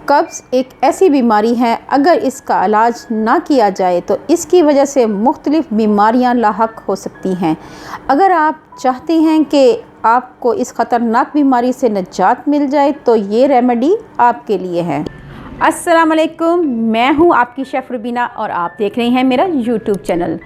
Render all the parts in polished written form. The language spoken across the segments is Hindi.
कब्ज़ एक ऐसी बीमारी है, अगर इसका इलाज ना किया जाए तो इसकी वजह से मुख्तलिफ़ बीमारियां लाहक हो सकती हैं। अगर आप चाहते हैं कि आपको इस ख़तरनाक बीमारी से निजात मिल जाए तो ये रेमेडी आपके लिए है। अस्सलाम वालेकुम, मैं हूँ आपकी शेफ़ रुबीना और आप देख रहे हैं मेरा यूट्यूब चैनल।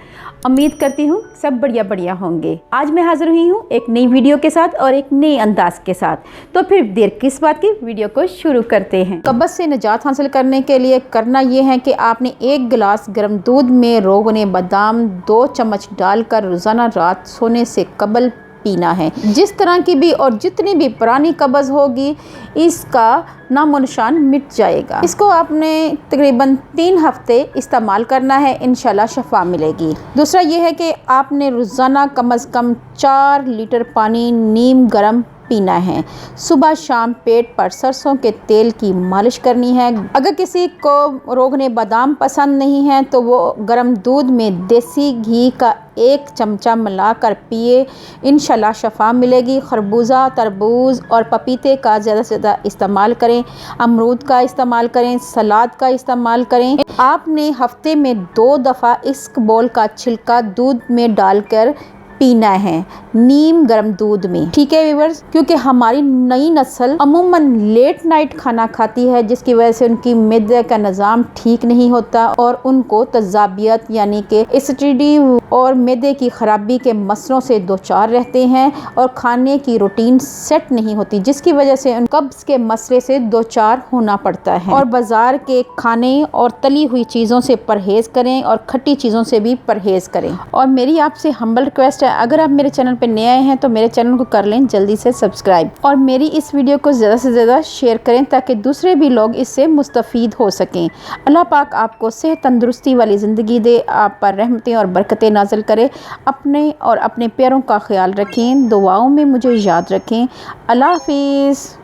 उम्मीद करती हूँ सब बढ़िया होंगे। आज मैं हाज़िर हुई हूँ एक नई वीडियो के साथ और एक नए अंदाज के साथ। तो फिर देर किस बात की, वीडियो को शुरू करते हैं। कब्ज़ से निजात हासिल करने के लिए करना ये है कि आपने 1 गिलास गर्म दूध में रोगने बादाम 2 चम्मच डालकर रोज़ाना रात सोने से कबल पीना है। जिस तरह की भी और जितनी भी पुरानी कब्ज़ होगी इसका नामो निशान मिट जाएगा। इसको आपने तकरीबन 3 हफ्ते इस्तेमाल करना है, इंशाल्लाह शफा मिलेगी। दूसरा ये है कि आपने रोज़ाना कम अज़ कम 4 लीटर पानी नीम गर्म पीना है। सुबह शाम पेट पर सरसों के तेल की मालिश करनी है। अगर किसी को रोगने बादाम पसंद नहीं है तो वो गर्म दूध में देसी घी का 1 चमचा मिलाकर पिए, इंशाल्लाह शफा मिलेगी। खरबूजा, तरबूज और पपीते का ज़्यादा से ज़्यादा इस्तेमाल करें, अमरूद का इस्तेमाल करें, सलाद का इस्तेमाल करें। आपने हफ्ते में 2 दफ़ा इस बोल का छिलका दूध में डालकर पीना है, नीम गर्म दूध में। ठीक है व्यूअर्स, क्योंकि हमारी नई नस्ल अमूमन लेट नाइट खाना खाती है, जिसकी वजह से उनकी मैदे का निज़ाम ठीक नहीं होता और उनको तज़ाबियत यानी कि एसिडिटी और मैदे की ख़राबी के मसलों से दो चार रहते हैं और खाने की रूटीन सेट नहीं होती, जिसकी वजह से उन कब्ज़ के मसले से दो चार होना पड़ता है। और बाज़ार के खाने और तली हुई चीज़ों से परहेज़ करें और खट्टी चीज़ों से भी परहेज़ करें। और मेरी आपसे हम्बल रिक्वेस्ट है, अगर आप मेरे चैनल पर नए आए हैं तो मेरे चैनल को कर लें जल्दी से सब्सक्राइब और मेरी इस वीडियो को ज़्यादा से ज़्यादा शेयर करें ताकि दूसरे भी लोग इससे मुस्तफ़ीद हो सकें। अल्लाह पाक आपको सेहत तंदुरुस्ती वाली ज़िंदगी दे, आप पर रहमतें और बरकतें नाज़िल करे। अपने और अपने प्यारों का ख्याल रखें, दुआओं में मुझे याद रखें। अल्लाह हाफ़िज़।